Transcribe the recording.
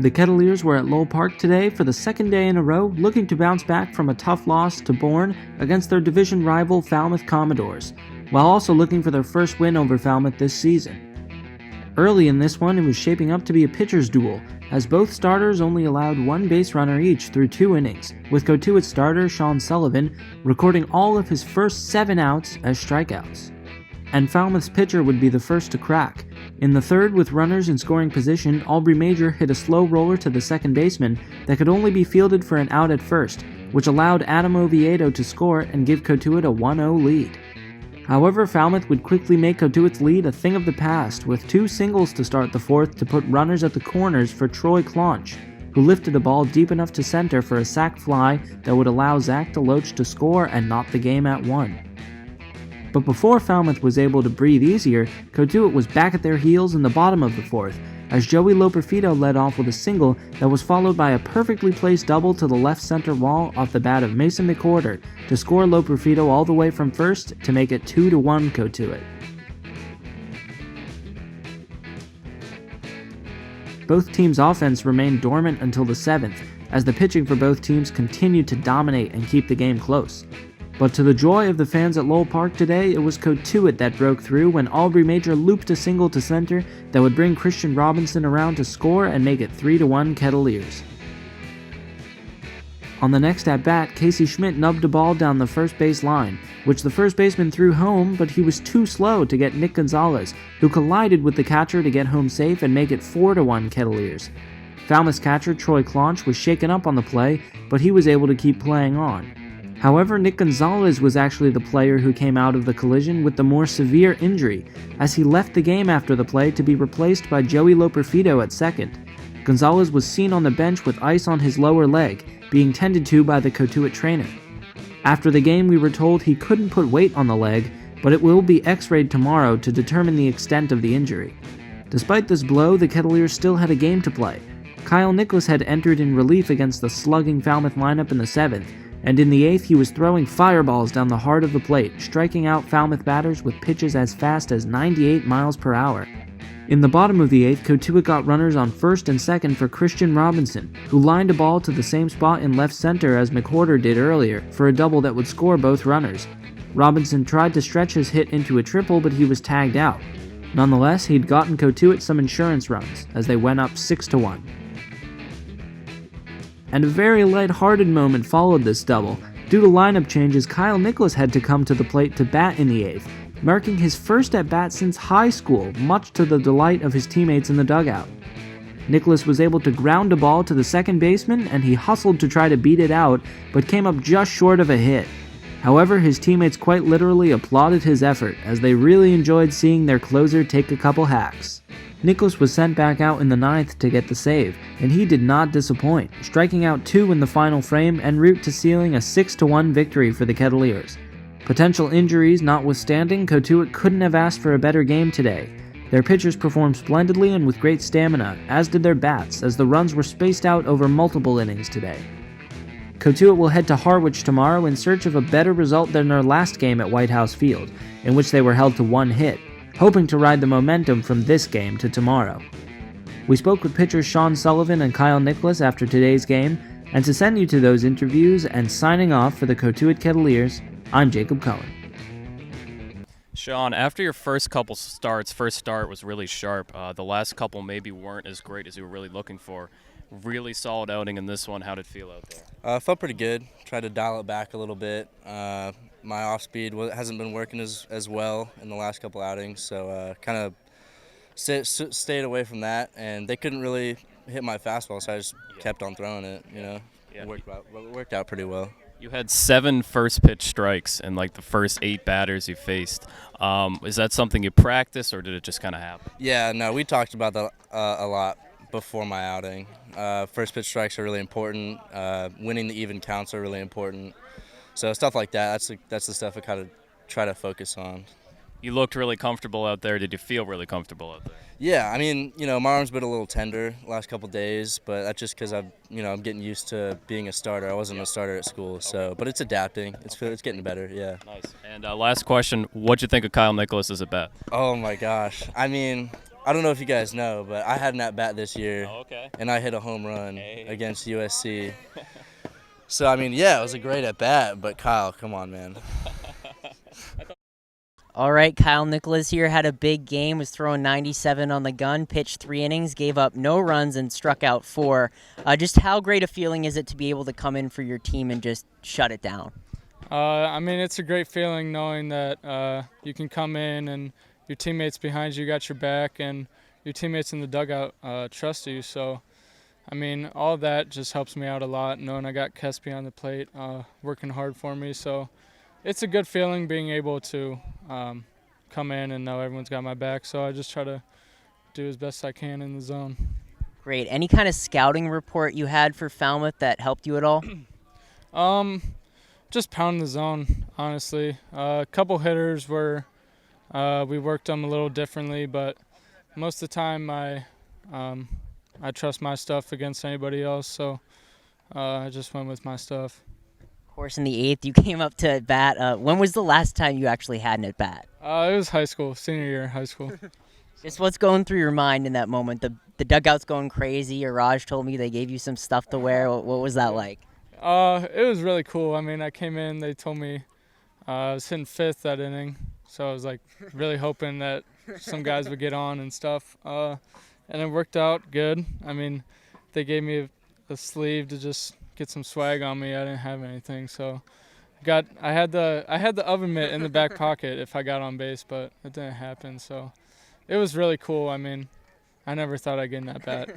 The Kettleers were at Lowell Park today for the second day in a row, looking to bounce back from a tough loss to Bourne against their division rival Falmouth Commodores, while also looking for their first win over Falmouth this season. Early in this one, it was shaping up to be a pitcher's duel, as both starters only allowed one base runner each through 2 innings, with Cotuit starter Sean Sullivan recording all of his first 7 outs as strikeouts. And Falmouth's pitcher would be the first to crack. In the third, with runners in scoring position, Aubrey Major hit a slow roller to the second baseman that could only be fielded for an out at first, which allowed Adam Oviedo to score and give Cotuit a 1-0 lead. However, Falmouth would quickly make Cotuit's lead a thing of the past, with 2 singles to start the fourth to put runners at the corners for Troy Clonch, who lifted a ball deep enough to center for a sac fly that would allow Zach DeLoach to score and knot the game at 1. But before Falmouth was able to breathe easier, Cotuit was back at their heels in the bottom of the fourth, as Joey Loperfido led off with a single that was followed by a perfectly placed double to the left center wall off the bat of Mason McWhorter to score Loperfido all the way from first to make it 2-1 Cotuit. Both teams' offense remained dormant until the 7th, as the pitching for both teams continued to dominate and keep the game close. But to the joy of the fans at Lowell Park today, it was Cotuit that broke through when Aubrey Major looped a single to center that would bring Christian Robinson around to score and make it 3-1 Kettleers. On the next at-bat, Casey Schmidt nubbed a ball down the first base line, which the first baseman threw home, but he was too slow to get Nick Gonzalez, who collided with the catcher to get home safe and make it 4-1 Kettleers. Falmouth's catcher Troy Clonch was shaken up on the play, but he was able to keep playing on. However, Nick Gonzalez was actually the player who came out of the collision with the more severe injury, as he left the game after the play to be replaced by Joey Loperfido at second. Gonzalez was seen on the bench with ice on his lower leg, being tended to by the Cotuit trainer. After the game, we were told he couldn't put weight on the leg, but it will be x-rayed tomorrow to determine the extent of the injury. Despite this blow, the Kettleers still had a game to play. Kyle Nicholas had entered in relief against the slugging Falmouth lineup in the 7th, and in the 8th he was throwing fireballs down the heart of the plate, striking out Falmouth batters with pitches as fast as 98 miles per hour. In the bottom of the 8th, Cotuit got runners on first and second for Christian Robinson, who lined a ball to the same spot in left center as McWhorter did earlier for a double that would score both runners. Robinson tried to stretch his hit into a triple, but he was tagged out. Nonetheless, he'd gotten Cotuit some insurance runs, as they went up 6-1. And a very light-hearted moment followed this double. Due to lineup changes, Kyle Nicholas had to come to the plate to bat in the 8th, marking his first at-bat since high school, much to the delight of his teammates in the dugout. Nicholas was able to ground a ball to the second baseman, and he hustled to try to beat it out, but came up just short of a hit. However, his teammates quite literally applauded his effort, as they really enjoyed seeing their closer take a couple hacks. Nicholas was sent back out in the 9th to get the save, and he did not disappoint, striking out 2 in the final frame en route to sealing a 6-1 victory for the Kettleers. Potential injuries notwithstanding, Cotuit couldn't have asked for a better game today. Their pitchers performed splendidly and with great stamina, as did their bats, as the runs were spaced out over multiple innings today. Cotuit will head to Harwich tomorrow in search of a better result than their last game at White House Field, in which they were held to 1 hit, hoping to ride the momentum from this game to tomorrow. We spoke with pitchers Sean Sullivan and Kyle Nicholas after today's game, and to send you to those interviews and signing off for the Cotuit Kettleers, I'm Jacob Cohen. Sean, after your first start was really sharp. The last couple maybe weren't as great as you were really looking for. Really solid outing in this one. How did it feel out there? Felt pretty good. Tried to dial it back a little bit. My off-speed hasn't been working as well in the last couple outings, so kind of stayed away from that. And they couldn't really hit my fastball, so I just kept on throwing it. It worked out pretty well. You had 7 first pitch strikes in like the first 8 batters you faced. Is that something you practiced, or did it just kind of happen? Yeah, no, we talked about that a lot before my outing. First pitch strikes are really important. Winning the even counts are really important. So stuff like that, that's the stuff I kind of try to focus on. You looked really comfortable out there. Did you feel really comfortable out there? Yeah, I mean, my arm's been a little tender the last couple days, but that's just because I'm getting used to being a starter. I wasn't a starter at school, so but it's adapting. It's getting better. Yeah. Nice. And last question: what'd you think of Kyle Nicholas as a bat? Oh my gosh. I mean, I don't know if you guys know, but I had an at bat this year, and I hit a home run against USC. So I mean, yeah, it was a great at bat, but Kyle, come on, man. All right, Kyle Nicholas here had a big game, was throwing 97 on the gun, pitched 3 innings, gave up no runs, and struck out 4. Just how great a feeling is it to be able to come in for your team and just shut it down? I mean, it's a great feeling knowing that you can come in and your teammates behind you got your back and your teammates in the dugout trust you. So, I mean, all that just helps me out a lot, knowing I got Kespi on the plate working hard for me. So it's a good feeling being able to come in and know everyone's got my back. So I just try to do as best I can in the zone. Great. Any kind of scouting report you had for Falmouth that helped you at all? Just pounding the zone, honestly. A couple hitters were we worked them a little differently, but most of the time I trust my stuff against anybody else, so I just went with my stuff. Of course, in the 8th, you came up to bat. When was the last time you actually had an at-bat? It was high school, senior year high school. Just what's going through your mind in that moment? The dugout's going crazy. Or Raj told me they gave you some stuff to wear. What was that like? It was really cool. I mean, I came in, they told me I was hitting 5th that inning, so I was like really hoping that some guys would get on and stuff. And it worked out good. I mean, they gave me a sleeve to just get some swag on me. I didn't have anything, so I had the oven mitt in the back pocket if I got on base, but it didn't happen. So it was really cool. I mean, I never thought I'd get in that bat.